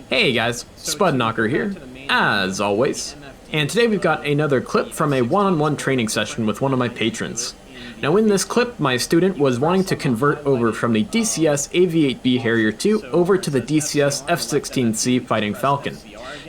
Hey guys, Spud Knocker here, as always, and today we've got another clip from a one-on-one training session with one of my patrons. Now in this clip, my student was wanting to convert over from the DCS AV-8B Harrier II over to the DCS F-16C Fighting Falcon.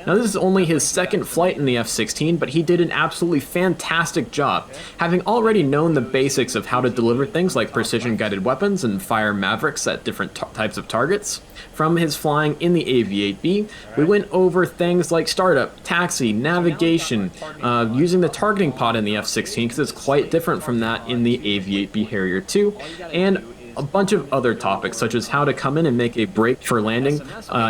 Now this is only his second flight in the F-16, but he did an absolutely fantastic job, having already known the basics of how to deliver things like precision-guided weapons and fire Mavericks at different types of targets. From his flying in the AV-8B, we went over things like startup, taxi, navigation, using the targeting pod in the F-16 because it's quite different from that in the AV-8B Harrier II, and a bunch of other topics such as how to come in and make a break for landing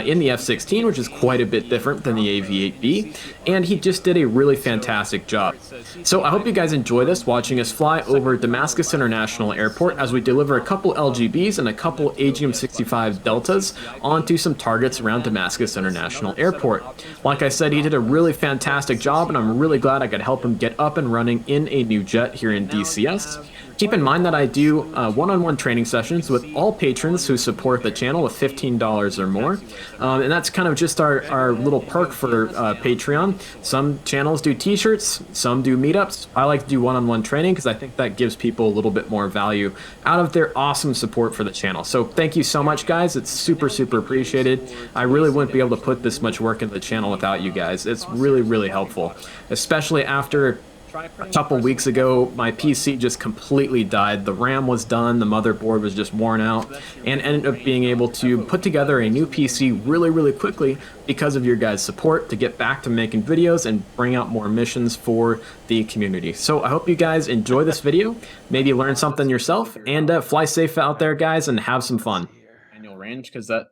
in the F-16, which is quite a bit different than the AV-8B, and he just did a really fantastic job. So I hope you guys enjoy this, watching us fly over Damascus International Airport as we deliver a couple LGBs and a couple AGM-65 Deltas onto some targets around Damascus International Airport. Like I said, he did a really fantastic job, and I'm really glad I could help him get up and running in a new jet here in DCS. Keep in mind that I do one-on-one training sessions with all patrons who support the channel with $15 or more, and that's kind of just our little perk for Patreon. Some channels do t-shirts, some do meetups. I like to do one-on-one training because I think that gives people a little bit more value out of their awesome support for the channel. So thank you so much, guys. It's super appreciated. I really wouldn't be able to put this much work into the channel without you guys. It's really helpful, especially after a couple weeks ago, my PC just completely died. The RAM was done, the motherboard was just worn out, and ended up being able to put together a new PC really quickly because of your guys' support to get back to making videos and bring out more missions for the community. So I hope you guys enjoy this video, maybe learn something yourself, and fly safe out there, guys, and have some fun. Annual range, because that...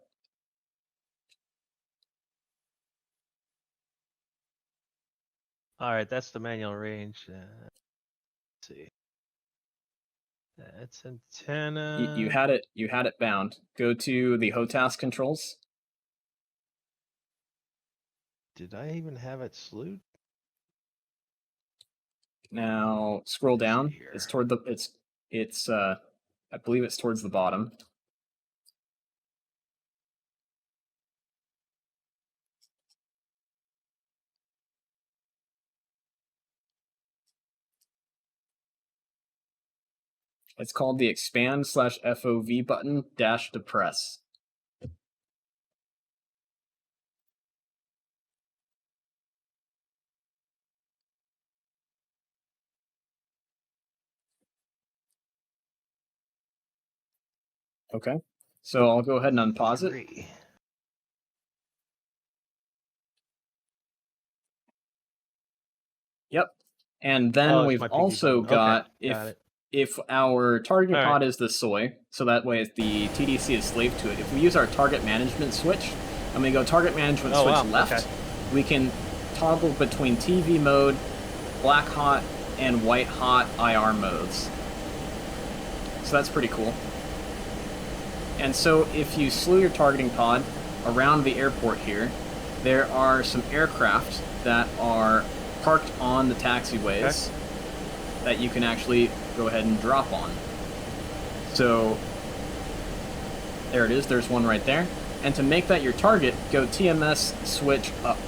All right, that's the manual range. Let's see. That's antenna. You had it bound. Go to the HOTAS controls. Did I even have it slewed? Now scroll down. It's toward the I believe it's towards the bottom. It's called the expand/FOV button dash depress. Okay, so I'll go ahead and unpause it. Yep, and then we've also got, if our targeting pod is the soy, so that way the TDC is slave to it. If we use our target management switch, and we go target management switch left, we can toggle between TV mode, black hot, and white hot IR modes. So that's pretty cool. And so if you slew your targeting pod around the airport here, there are some aircraft that are parked on the taxiways that you can actually go ahead and drop on. So there it is, there's one right there. And to make that your target, go TMS switch up.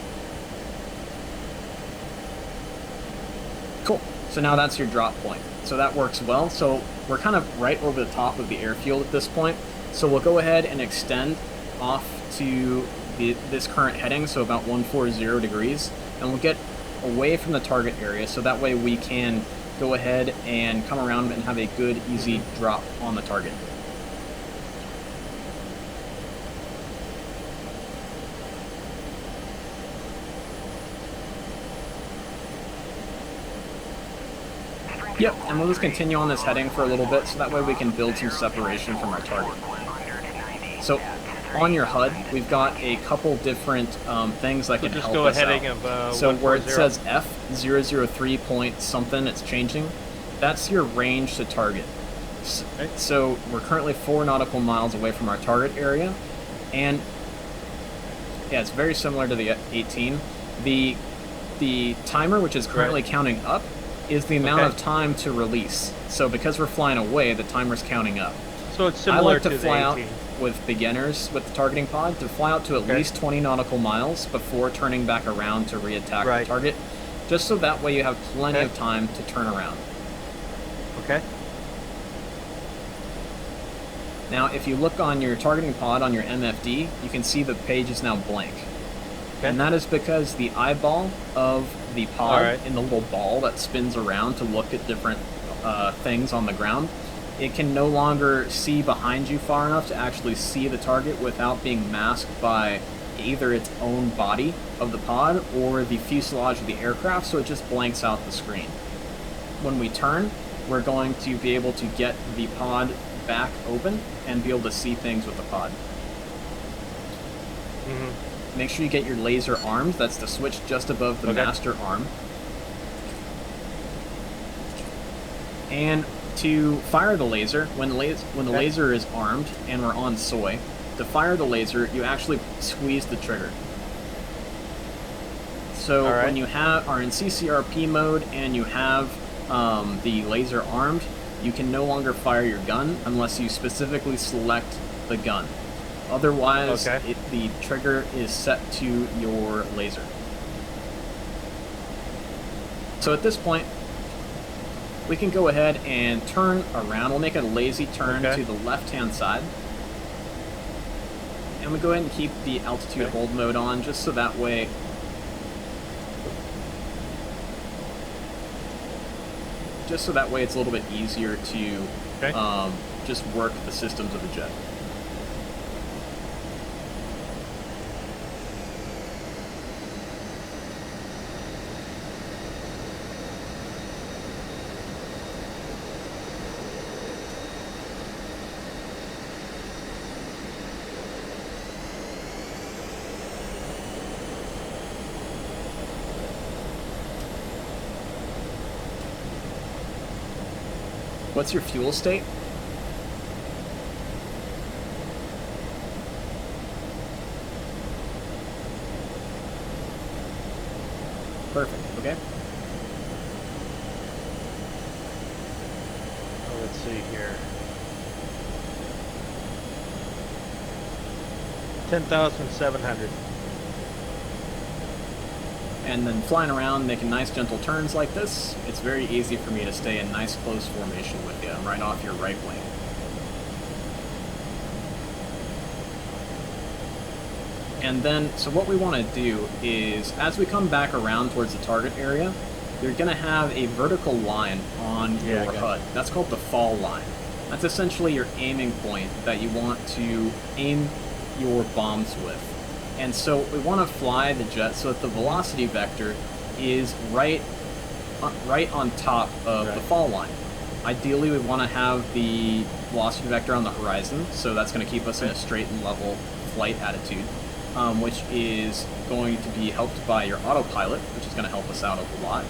Cool, so now that's your drop point. So that works well. So we're kind of right over the top of the airfield at this point. So we'll go ahead and extend off to this current heading, so about 140 degrees, and we'll get away from the target area, so that way we can go ahead and come around and have a good, easy drop on the target. Yep, and we'll just continue on this heading for a little bit, so that way we can build some separation from our target. So on your HUD, we've got a couple different things that can help us out. So where it says F003 point something, it's changing. That's your range to target. So we're currently 4 nautical miles away from our target area, and yeah, it's very similar to the 18. The timer, which is currently counting up, is the amount of time to release. So because we're flying away, the timer's counting up. So it's I similar like to the fly out 18. with beginners with the targeting pod to fly out to at least 20 nautical miles before turning back around to re-attack the target, just so that way you have plenty of time to turn around. Okay. Now, if you look on your targeting pod on your MFD, you can see the page is now blank. Okay. And that is because the eyeball of the pod in the little ball that spins around to look at different things on the ground, it can no longer see behind you far enough to actually see the target without being masked by either its own body of the pod or the fuselage of the aircraft, so it just blanks out the screen. When we turn, we're going to be able to get the pod back open and be able to see things with the pod. Make sure you get your laser armed. That's the switch just above the master arm. And to fire the laser, when the laser is armed and we're on soy, to fire the laser, you actually squeeze the trigger. So when you are in CCRP mode and you have the laser armed, you can no longer fire your gun unless you specifically select the gun. Otherwise, the trigger is set to your laser. So at this point, we can go ahead and turn around. We'll make a lazy turn to the left-hand side. And we go ahead and keep the altitude hold mode on, just so that way it's a little bit easier to just work the systems of the jet. What's your fuel state? Perfect, okay. Let's see here. 10,700. And then flying around, making nice gentle turns like this, it's very easy for me to stay in nice close formation with you. I'm right off your right wing. And then, so what we want to do is, as we come back around towards the target area, you're going to have a vertical line on your HUD. That's called the fall line. That's essentially your aiming point that you want to aim your bombs with. And so we want to fly the jet so that the velocity vector is right on top of the fall line. Ideally, we want to have the velocity vector on the horizon, so that's going to keep us in a straight and level flight attitude, which is going to be helped by your autopilot, which is going to help us out a lot.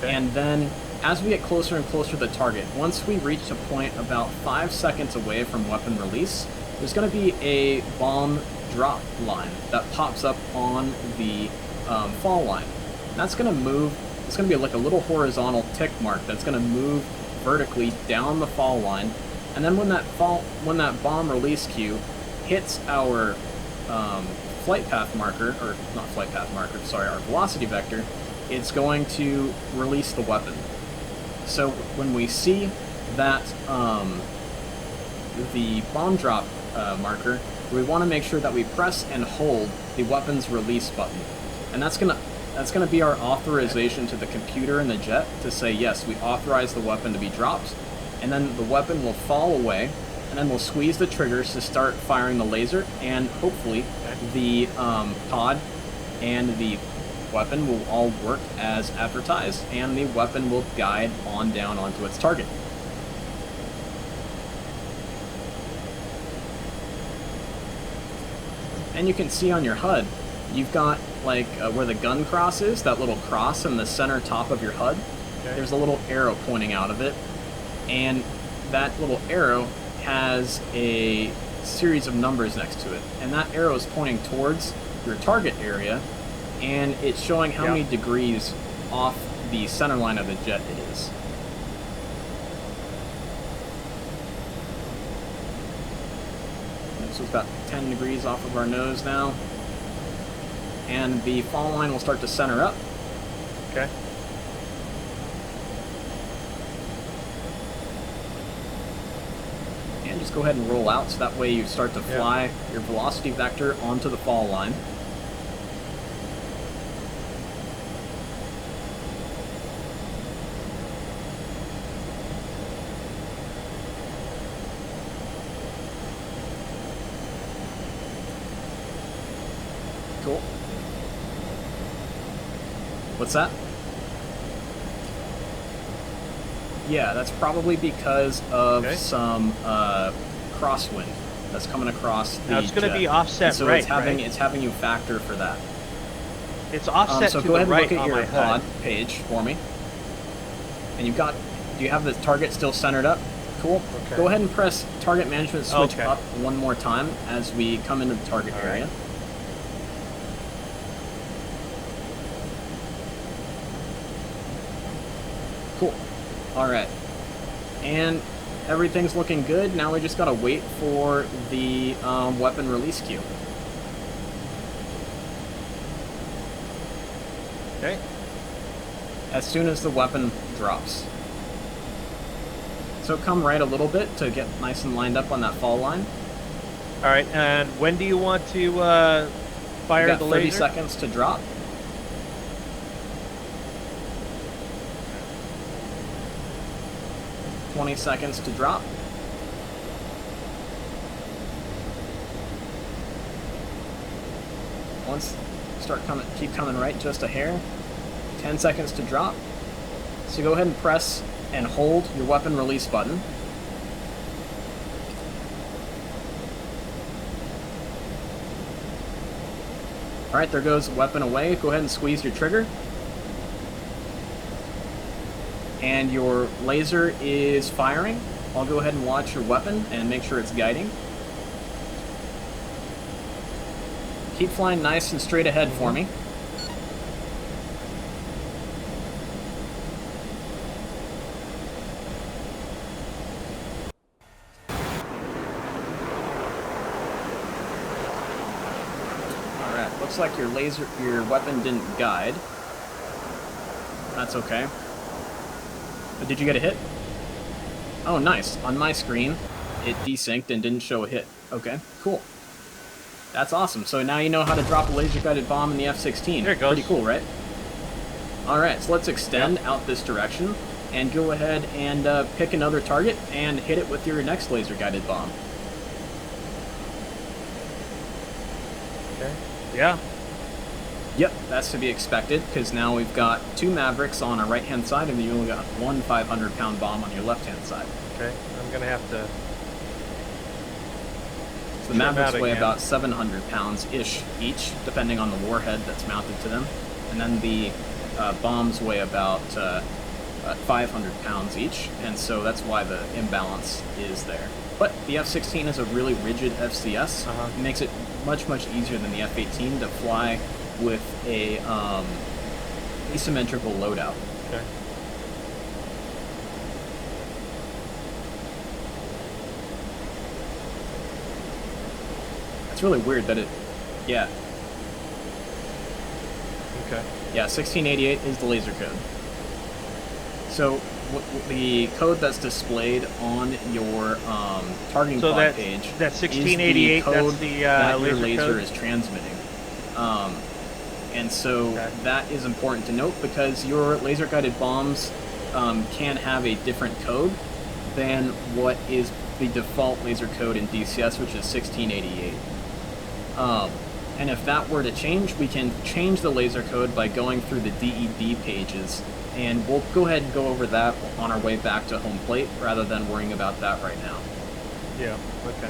And then, as we get closer and closer to the target, once we reach a point about 5 seconds away from weapon release, there's going to be a bomb drop line that pops up on the fall line. That's going to move, it's going to be like a little horizontal tick mark that's going to move vertically down the fall line, and then when that bomb release cue hits our flight path marker, or not flight path marker, sorry, our velocity vector, it's going to release the weapon. So when we see that the bomb drop marker, we want to make sure that we press and hold the weapons release button, and that's gonna be our authorization to the computer in the jet to say yes, we authorize the weapon to be dropped, and then the weapon will fall away, and then we'll squeeze the triggers to start firing the laser, and hopefully the pod and the weapon will all work as advertised, and the weapon will guide on down onto its target. And you can see on your HUD, you've got like where the gun cross is, that little cross in the center top of your HUD. There's a little arrow pointing out of it, and that little arrow has a series of numbers next to it, and that arrow is pointing towards your target area, and it's showing how many degrees off the center line of the jet it is. So it's about 10 degrees off of our nose now. And the fall line will start to center up. Okay. And just go ahead and roll out, so that way you start to fly your velocity vector onto the fall line. Cool. What's that? Yeah, that's probably because of some crosswind that's coming across the Now it's going to jet. be offset And so right, it's having you factor for that. It's offset so to go the ahead and right look at on your my pod HUD. page for me. And you've got, do you have the target still centered up? Cool. Okay. Go ahead and press target management switch Okay. up one more time as we come into the target area. Cool. Alright. And everything's looking good. Now we just gotta wait for the weapon release queue. Okay. As soon as the weapon drops. So come right a little bit to get nice and lined up on that fall line. All right. And when do you want to fire You got the 30 laser? seconds to drop. $20 seconds to drop. Once keep coming right just a hair. 10 seconds to drop. So go ahead and press and hold your weapon release button. Alright, there goes the weapon away. Go ahead and squeeze your trigger. And your laser is firing. I'll go ahead and watch your weapon and make sure it's guiding. Keep flying nice and straight ahead for me. Alright, looks like your weapon didn't guide. That's okay. But did you get a hit? Oh, nice. On my screen, it desynced and didn't show a hit. Okay, cool. That's awesome. So now you know how to drop a laser-guided bomb in the F-16. There it goes. Pretty cool, right? Alright, so let's extend out this direction and go ahead and pick another target and hit it with your next laser-guided bomb. Okay. Yeah. Yep, that's to be expected, because now we've got 2 Mavericks on our right-hand side, and you only got 1 500-pound bomb on your left-hand side. Okay. I'm gonna have to. So the Mavericks weigh again. about 700 pounds-ish each, depending on the warhead that's mounted to them. And then the bombs weigh about 500 pounds each, and so that's why the imbalance is there. But the F-16 is a really rigid FCS. It makes it much, much easier than the F-18 to fly with a asymmetrical loadout. Okay. It's really weird that yeah. Okay. Yeah, 1688 is the laser code. So the code that's displayed on your targeting pod page that is 1688, the code that's the that your laser laser code? is transmitting. And so that is important to note, because your laser-guided bombs can have a different code than what is the default laser code in DCS, which is 1688. And if that were to change, we can change the laser code by going through the DED pages, and we'll go ahead and go over that on our way back to home plate, rather than worrying about that right now. Yeah. Okay.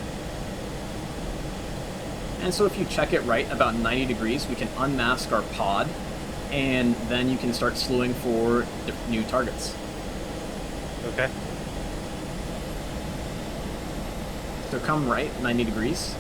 And so if you check it right about 90 degrees, we can unmask our pod, and then you can start slewing for new targets. Okay. So come right 90 degrees.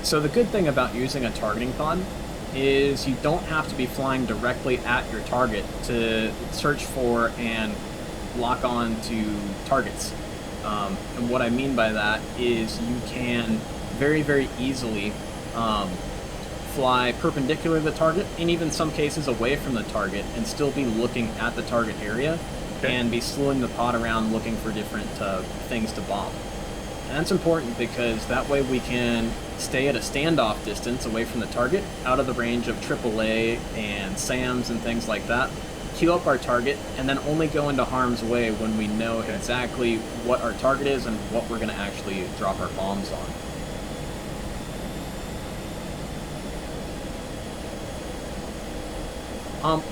So the good thing about using a targeting pod is you don't have to be flying directly at your target to search for and lock on to targets. And what I mean by that is you can very, very easily fly perpendicular to the target, and even some cases away from the target, and still be looking at the target area, and be slowing the pod around looking for different things to bomb. And that's important because that way we can stay at a standoff distance away from the target, out of the range of AAA and SAMs and things like that, queue up our target, and then only go into harm's way when we know exactly what our target is and what we're going to actually drop our bombs on.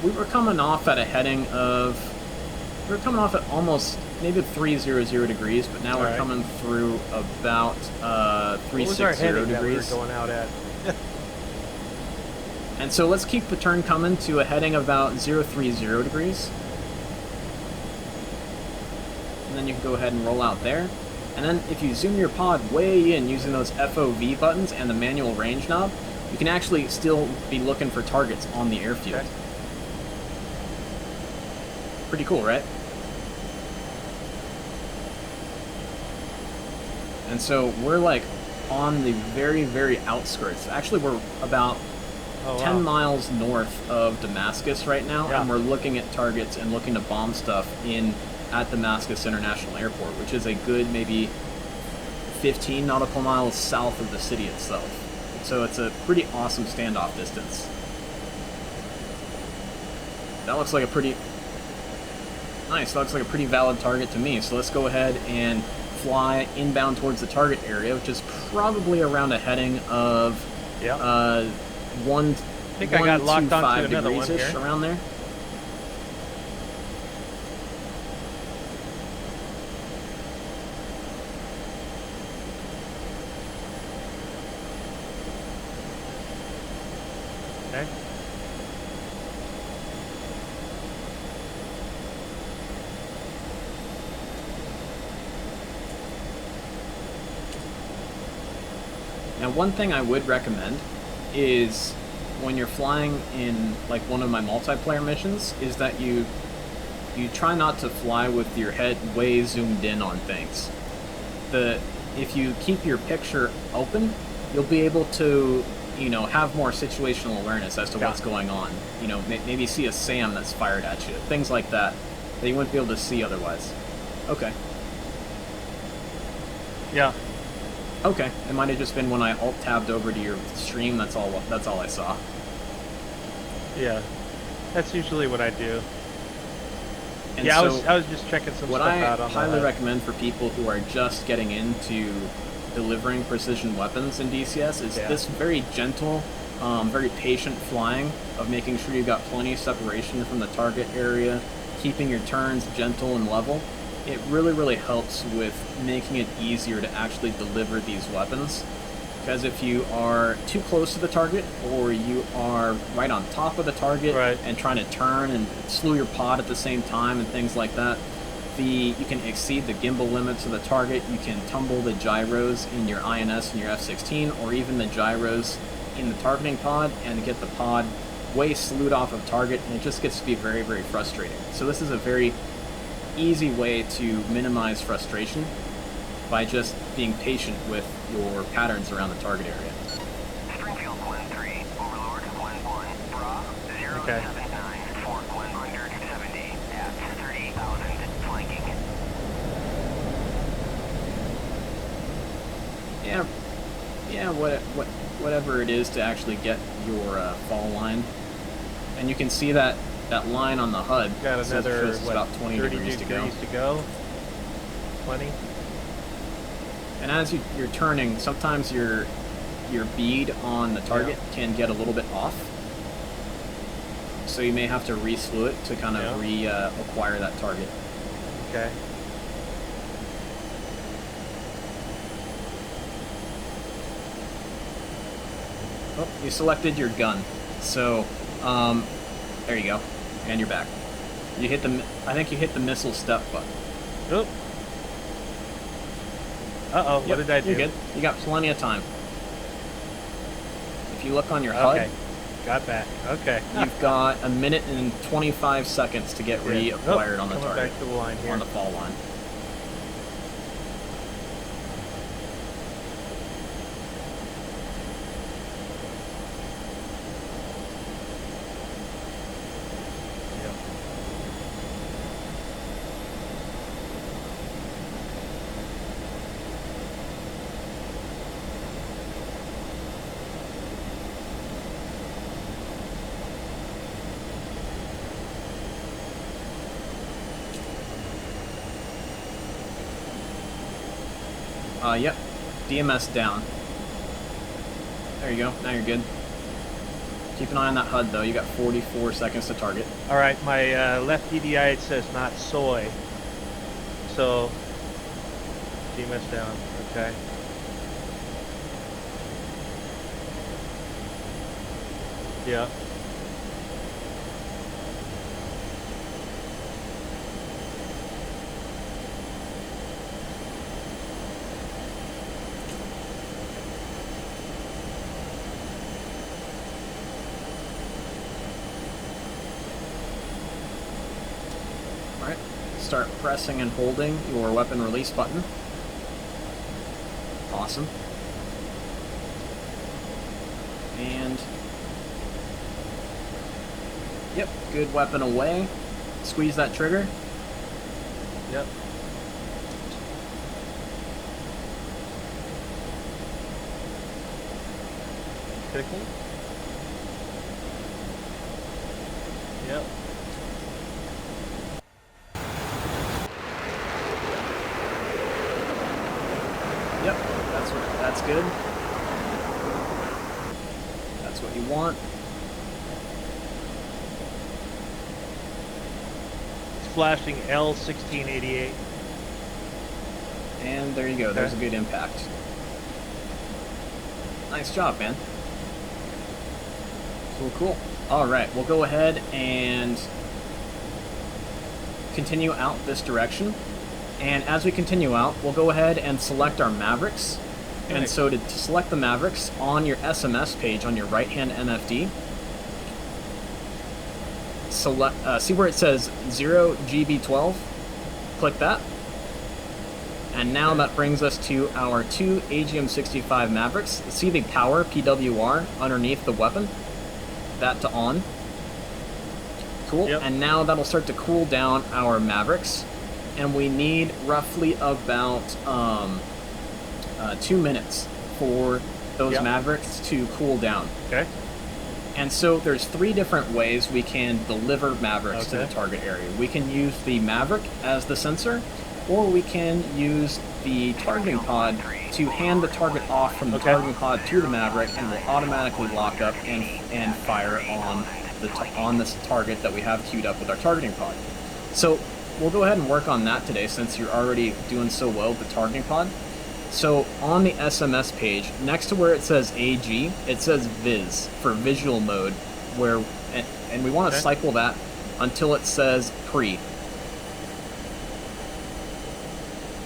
We were coming off at a heading of... We were coming off at almost maybe 300 degrees, but now we're coming through about 360 degrees. That we were going out at? And so let's keep the turn coming to a heading of about 030 degrees. And then you can go ahead and roll out there. And then if you zoom your pod way in using those FOV buttons and the manual range knob, you can actually still be looking for targets on the airfield. Okay. Pretty cool, right? And so we're like on the very, very outskirts. Actually, we're about 10 miles north of Damascus right now, and we're looking at targets and looking to bomb stuff at Damascus International Airport, which is a good maybe 15 nautical miles south of the city itself. So it's a pretty awesome standoff distance. That looks like a pretty... Nice, that looks like a pretty valid target to me. So let's go ahead and fly inbound towards the target area, which is probably around a heading of 125 degrees-ish, around there. Okay. Now, one thing I would recommend is when you're flying in like one of my multiplayer missions is that you try not to fly with your head way zoomed in on things. If you keep your picture open, you'll be able to, you know, have more situational awareness as to what's going on. You know, maybe see a SAM that's fired at you, things like that you wouldn't be able to see otherwise. Okay. Yeah. Okay, it might have just been when I alt-tabbed over to your stream, that's all I saw. Yeah, that's usually what I do. And yeah, so I was just checking some stuff out on what I highly recommend for people who are just getting into delivering precision weapons in DCS is this very gentle, very patient flying of making sure you've got plenty of separation from the target area, keeping your turns gentle and level. It really, really helps with making it easier to actually deliver these weapons. Because if you are too close to the target, or you are right on top of the target and trying to turn and slew your pod at the same time and things like that, you can exceed the gimbal limits of the target. You can tumble the gyros in your INS and your F-16, or even the gyros in the targeting pod, and get the pod way slewed off of target, and it just gets to be very, very frustrating. So this is a very easy way to minimize frustration by just being patient with your patterns around the target area. Springfield 1-3, Overlord 1-1, Bra 079, Fort 170 at 38,000, flanking. Yeah, whatever it is to actually get your fall line. And you can see that line on the HUD. Got another, it's about 20 degrees to go. 20. And as you're turning, sometimes your bead on the target can get a little bit off. So you may have to re-slew it to kind of acquire that target. Okay. Oh, you selected your gun. So, there you go. And you're back. You hit I think you hit the missile step button. Oop. Uh-oh, what did I do? You're good. You got plenty of time. if you look on your Okay. HUD, Got back. Okay. you've got a minute and 25 seconds to get reacquired on the coming target. back to the line here. On the fall line. Yep. Yep. DMS down. There you go. Now you're good. Keep an eye on that HUD though. You got 44 seconds to target. All right, my left DDI, it says not soy. So, DMS down. Okay. Yeah. Alright. Start pressing and holding your weapon release button. Awesome. And yep, good weapon away. Squeeze that trigger. Yep. Critical. Yep. Yep, that's good. That's what you want. It's flashing L1688. And there you go, there's a good impact. Nice job, man. Cool. Alright, we'll go ahead and continue out this direction. And as we continue out, we'll go ahead and select our Mavericks. And so to select the Mavericks on your SMS page on your right-hand MFD, select, see where it says 0GB12? Click that. And now that brings us to our two AGM-65 Mavericks. See the power PWR underneath the weapon? That to on. Cool. Yep. And now that'll start to cool down our Mavericks. And we need roughly about 2 minutes for those Mavericks to cool down. Okay. And so there's 3 different ways we can deliver Mavericks to the target area. We can use the Maverick as the sensor, or we can use the targeting pod to hand the target off from the targeting pod to the Maverick, and will automatically lock up and fire on this target that we have queued up with our targeting pod. So we'll go ahead and work on that today, since you're already doing so well with the targeting pod. So on the SMS page, next to where it says AG, it says Viz for visual mode, and we want to cycle that until it says Pre.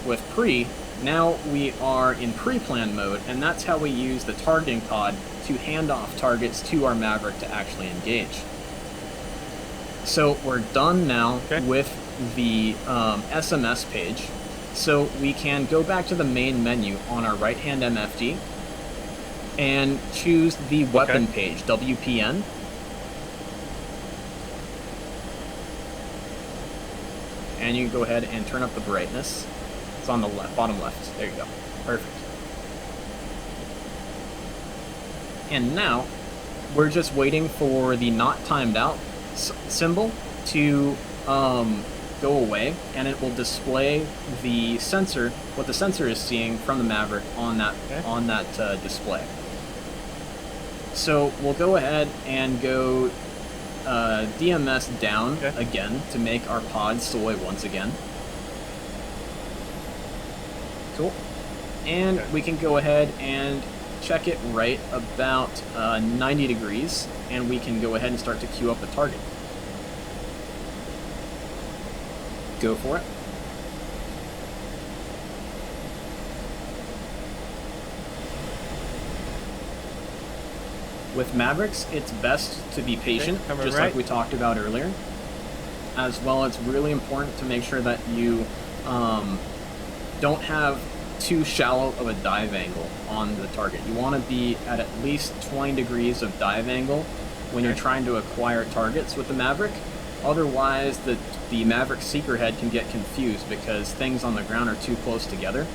With Pre, now we are in pre-plan mode, and that's how we use the targeting pod to hand off targets to our Maverick to actually engage. So we're done now with the SMS page. So we can go back to the main menu on our right-hand MFD and choose the weapon page, WPN. And you can go ahead and turn up the brightness. It's on the left, bottom left. There you go. Perfect. And now we're just waiting for the not timed out symbol to go away, and it will display the sensor, what the sensor is seeing from the Maverick on that display. So we'll go ahead and go DMS down again to make our pod soy once again. Cool. And we can go ahead and check it right about 90 degrees, and we can go ahead and start to queue up the target. Go for it. with Mavericks, it's best to be patient, coming just right. like we talked about earlier. As well, it's really important to make sure that you don't have too shallow of a dive angle on the target. You want to be at least 20 degrees of dive angle when you're trying to acquire targets with the Maverick. Otherwise, the Maverick seeker head can get confused because things on the ground are too close together,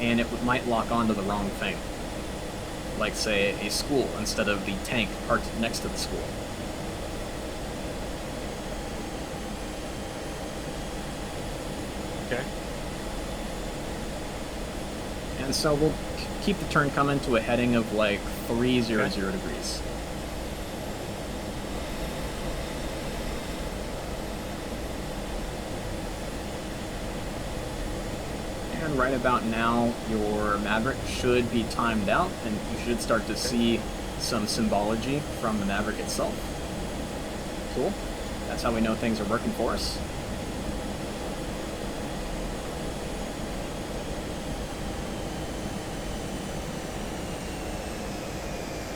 and it might lock onto the wrong thing. Like, say, a school instead of the tank parked next to the school. Okay. And so we'll keep the turn coming to a heading of like 300 degrees. And right about now, your Maverick should be timed out, and you should start to see some symbology from the Maverick itself. Cool. That's how we know things are working for us.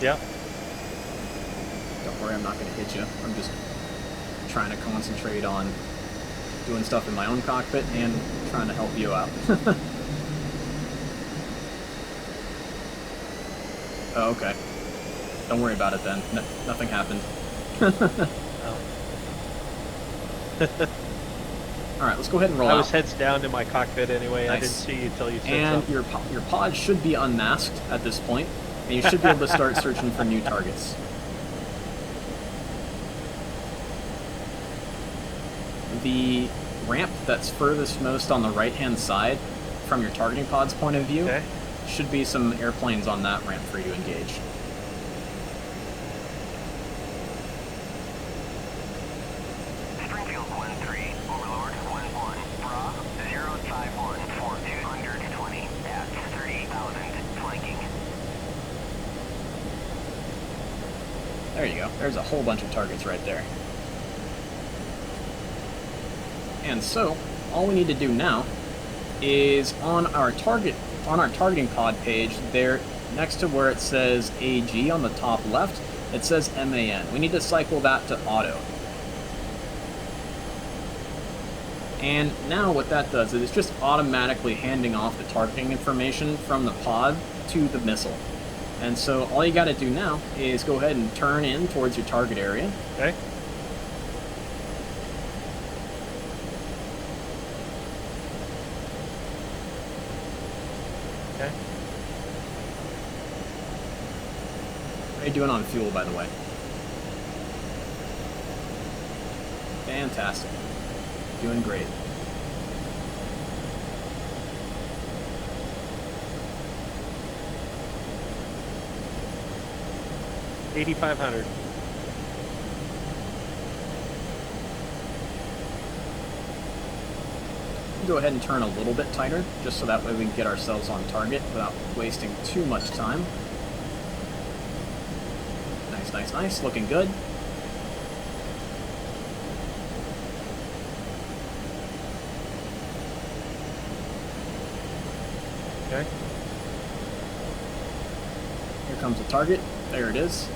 Yep. Don't worry, I'm not going to hit you. I'm just trying to concentrate on doing stuff in my own cockpit and trying to help you out. Oh, okay. Don't worry about it then. Nothing happened. Alright, let's go ahead and roll out. I was heads down in my cockpit anyway. Nice. I didn't see you until you said and something. your pod should be unmasked at this point, and you should be able to start searching for new targets. The ramp that's furthest most on the right-hand side, from your targeting pod's point of view, should be some airplanes on that ramp for you to engage. Springfield 1-3, Overlord 1-1, Bra 051 for 220 at 38,000, flanking. There you go. There's a whole bunch of targets right there. And so, all we need to do now is on our targeting pod page, there next to where it says AG on the top left, it says MAN. We need to cycle that to auto. And now what that does is it's just automatically handing off the targeting information from the pod to the missile. And so all you got to do now is go ahead and turn in towards your target area. Okay. Okay. How are you doing on fuel, by the way? Fantastic. Doing great. $8,500. Go ahead and turn a little bit tighter, just so that way we can get ourselves on target without wasting too much time. Nice, nice, nice. Looking good. Okay. Here comes the target. There it is.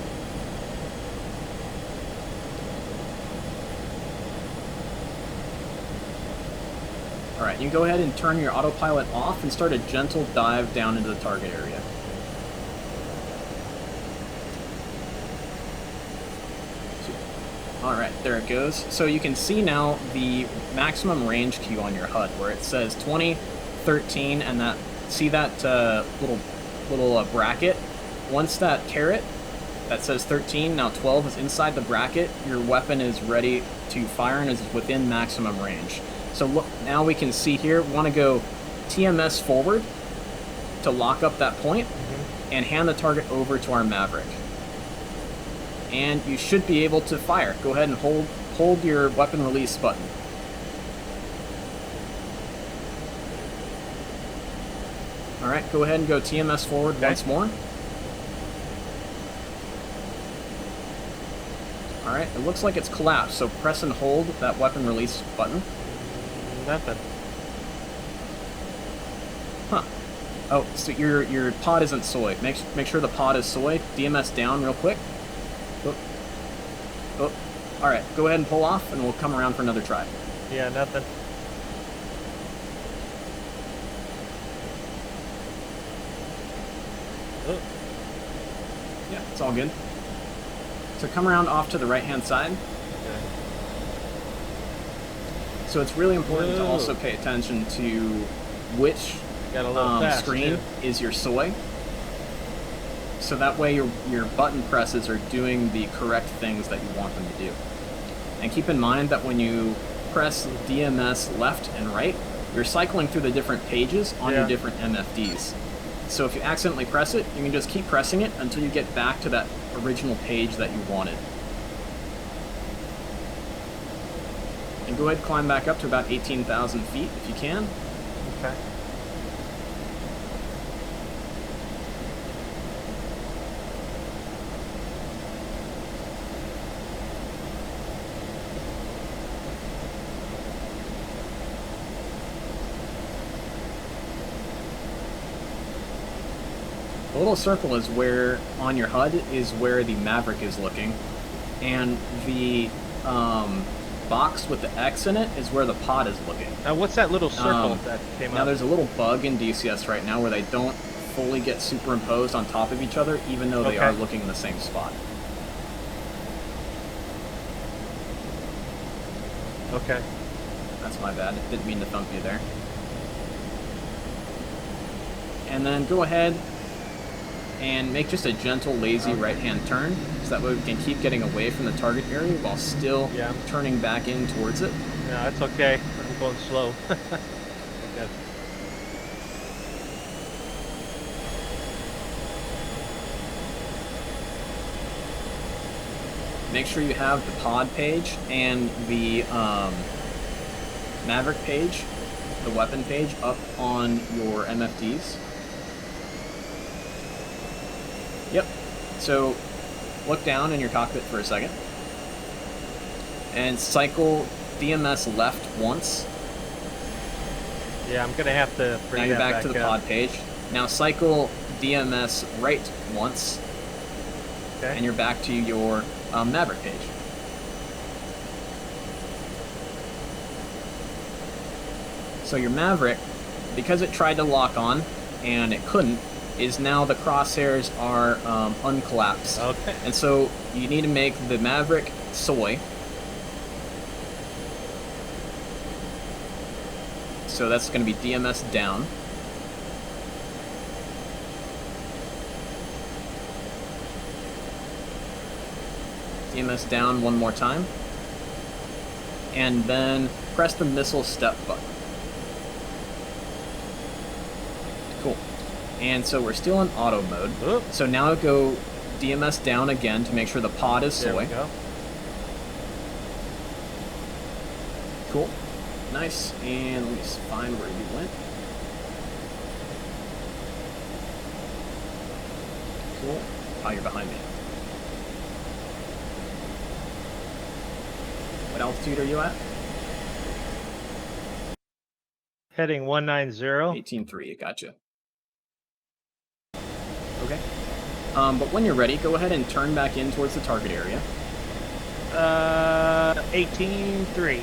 Alright, you can go ahead and turn your autopilot off and start a gentle dive down into the target area. Alright, there it goes. So you can see now the maximum range queue on your HUD where it says 20, 13, and that, see that little bracket? Once that caret that says 13, now 12 is inside the bracket, your weapon is ready to fire and is within maximum range. So look, now we can see here, we want to go TMS forward to lock up that point and hand the target over to our Maverick. And you should be able to fire. Go ahead and hold your weapon release button. Alright, go ahead and go TMS forward once more. Alright, it looks like it's collapsed, so press and hold that weapon release button. Nothing. Huh. Oh, so your pod isn't soy. Make sure the pod is soy. DMS down real quick. Oh, all right. Go ahead and pull off, and we'll come around for another try. Yeah, nothing. Oh. Yeah, it's all good. So come around off to the right-hand side. Okay. So it's really important to Whoa. also pay attention to which Got a little fast, screen too. is your soy. So that way your button presses are doing the correct things that you want them to do. And keep in mind that when you press DMS left and right, you're cycling through the different pages on your different MFDs. So if you accidentally press it, you can just keep pressing it until you get back to that original page that you wanted. And go ahead and climb back up to about 18,000 feet if you can. Okay. The little circle is where, on your HUD, is where the Maverick is looking. And the box with the X in it is where the pod is looking. Now, what's that little circle that came Now up? there's a little bug in DCS right now where they don't fully get superimposed on top of each other, even though they are looking in the same spot. Okay. That's my bad. Didn't mean to thump you there. And then go ahead and make just a gentle, lazy right-hand turn, so that way we can keep getting away from the target area while still turning back in towards it. No, it's okay. I'm going slow. Okay. Make sure you have the pod page and the Maverick page, the weapon page, up on your MFDs. Yep. So look down in your cockpit for a second and cycle DMS left once. Yeah, I'm gonna have to bring now you're that back to the up. pod page. Now cycle DMS right once, and you're back to your Maverick page. So your Maverick, because it tried to lock on and it couldn't, is now the crosshairs are uncollapsed. Okay. And so you need to make the Maverick soy. So that's going to be DMS down. DMS down one more time. And then press the missile step button. Cool. And so we're still in auto mode. Oop. So now go DMS down again to make sure the pod is soy. There we go. Cool. Nice. And let me just find where you went. Cool. Oh, you're behind me. What altitude are you at? Heading 190. 18.3, gotcha. Okay. But when you're ready, go ahead and turn back in towards the target area. 18.3.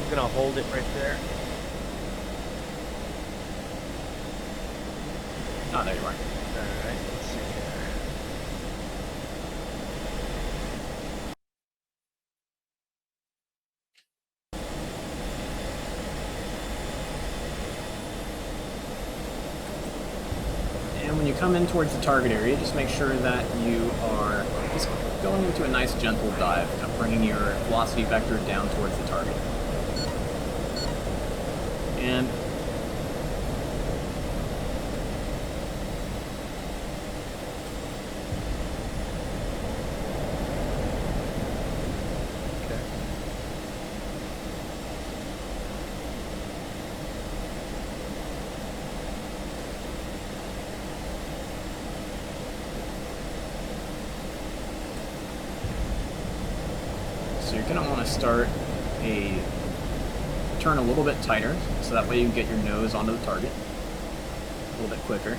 I'm gonna hold it right there. Ah, there you are. All right. Let's see here. And when you come in towards the target area, just make sure that you are just going into a nice gentle dive, bringing your velocity vector down towards the target. And Okay. so you're going to want to start a turn a little bit tighter, so that way you can get your nose onto the target a little bit quicker.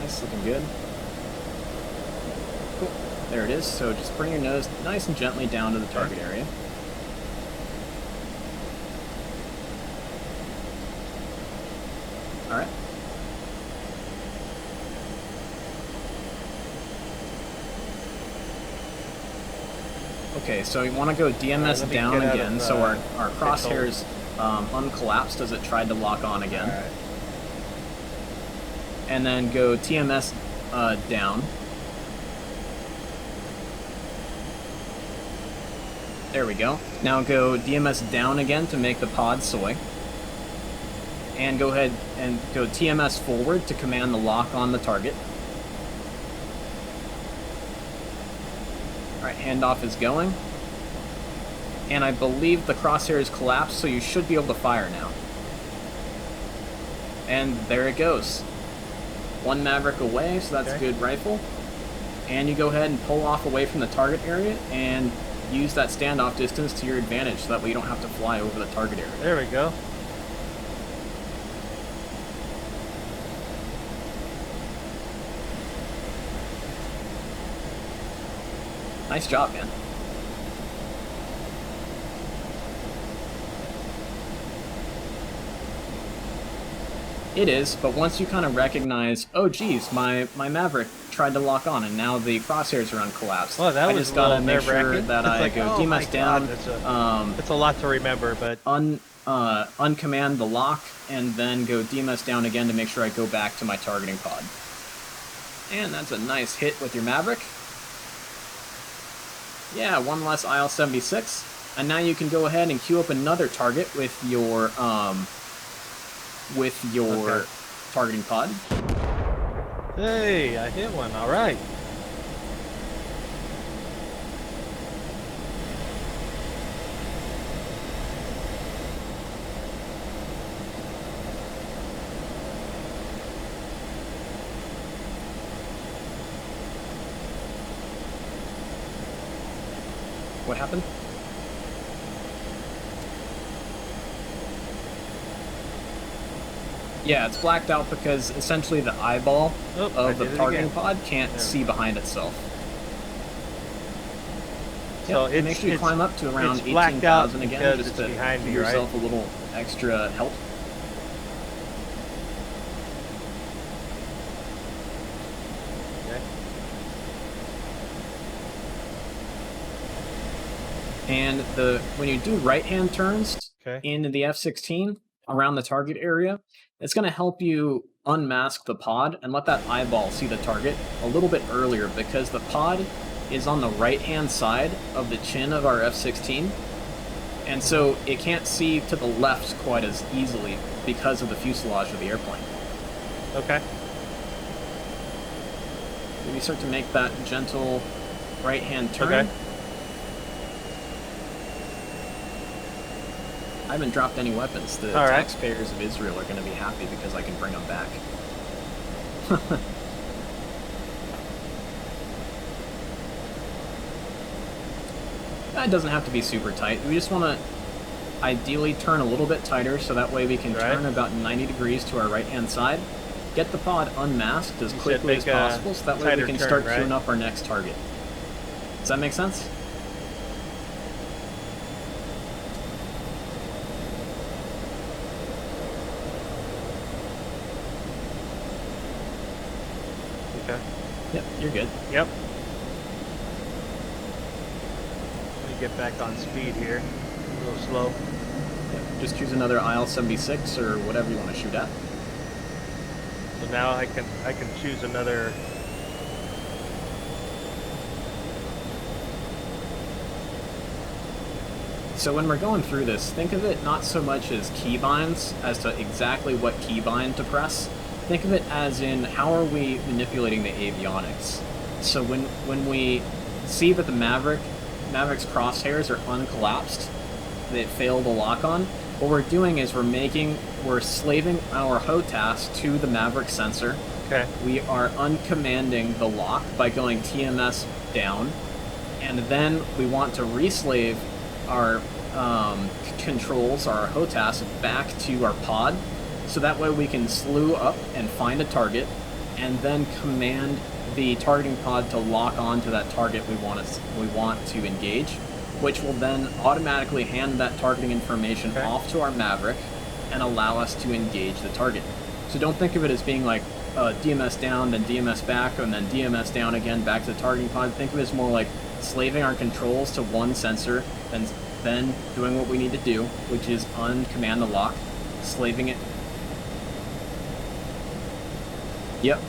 Nice, looking good. Cool. There it is. So just bring your nose nice and gently down to the target area. All right. Okay, so you want to go DMS down again, so our crosshairs uncollapsed as it tried to lock on again. All right. And then go TMS down. There we go. Now go DMS down again to make the pod soy. And go ahead and go TMS forward to command the lock on the target. Alright, handoff is going. And I believe the crosshairs collapsed, so you should be able to fire now. And there it goes. One Maverick away, so that's a good rifle. And you go ahead and pull off away from the target area and use that standoff distance to your advantage, so that way you don't have to fly over the target area. There we go. Nice job, man. It is, but once you kind of recognize, oh geez, my Maverick tried to lock on and now the crosshairs are uncollapsed. Well, that I was just gotta make sure nerve-wracking. that I like, go oh DMS down, It's a lot to remember, but uncommand the lock, and then go DMS down again to make sure I go back to my targeting pod. And that's a nice hit with your Maverick. Yeah, one less IL-76, and now you can go ahead and queue up another target with your targeting pod. hey, I hit one. All right. What happened? Yeah, it's blacked out because essentially the eyeball of the targeting pod can't see behind itself. So Yep, make sure you climb up to around 18,000 again, just to give yourself a little extra help. Okay. And when you do right-hand turns into the F-16 around the target area, it's going to help you unmask the pod and let that eyeball see the target a little bit earlier, because the pod is on the right-hand side of the chin of our F-16, and so it can't see to the left quite as easily because of the fuselage of the airplane. Okay. When you start to make that gentle right-hand turn, Okay. I haven't dropped any weapons. The taxpayers of Israel are going to be happy because I can bring them back. It doesn't have to be super tight. We just want to ideally turn a little bit tighter, so that way we can turn about 90 degrees to our right-hand side, get the pod unmasked as quickly as possible, so that way we can start queuing up our next target. Does that make sense? Okay. Yep, you're good. Yep. Let me get back on speed here. A little slow. Yep. Just choose another IL-76 or whatever you want to shoot at. So now I can choose another. So when we're going through this, think of it not so much as keybinds as to exactly what keybind to press. Think of it as in, how are we manipulating the avionics? So when we see that the Maverick's crosshairs are uncollapsed, they fail the lock on, what we're doing is we're slaving our HOTAS to the Maverick sensor. Okay. We are uncommanding the lock by going TMS down, and then we want to reslave our controls, our HOTAS, back to our pod, so that way we can slew up and find a target, and then command the targeting pod to lock on to that target we want to engage, which will then automatically hand that targeting information off to our Maverick and allow us to engage the target. So don't think of it as being like DMS down, then DMS back, and then DMS down again, back to the targeting pod. Think of it as more like slaving our controls to one sensor, and then doing what we need to do, which is uncommand the lock, slaving it. Yep.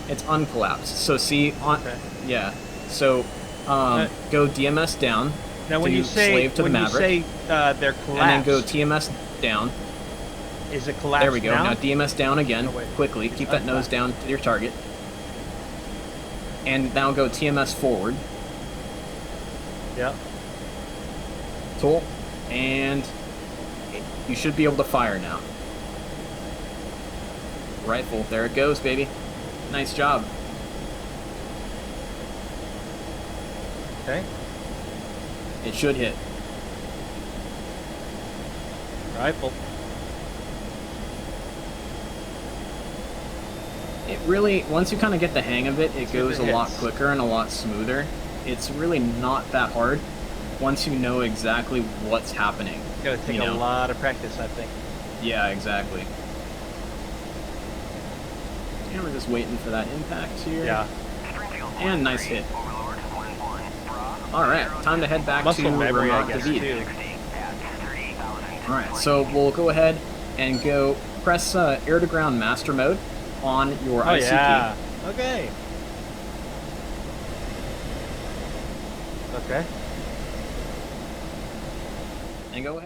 It's uncollapsed. So see, yeah. So go DMS down. Now when you say slave to the Maverick, they're collapsed, and then go TMS down. Is it collapsed? There we go. Now DMS down again, quickly. Keep that nose down to your target. And now go TMS forward. Yep. Cool. And you should be able to fire now. Rifle. There it goes, baby. Nice job. Okay. It should hit. Rifle. It really, once you kind of get the hang of it, it goes a lot quicker and a lot smoother. It's really not that hard once you know exactly what's happening. It's gonna take a lot of practice, I think. Yeah, exactly. And we're just waiting for that impact here. Yeah. And nice hit. Alright, time to head back Muscle to memory, Remote I guess, David. too. Alright, so we'll go ahead and go press air-to-ground master mode on your ICP. Yeah. Okay. Okay. And go ahead.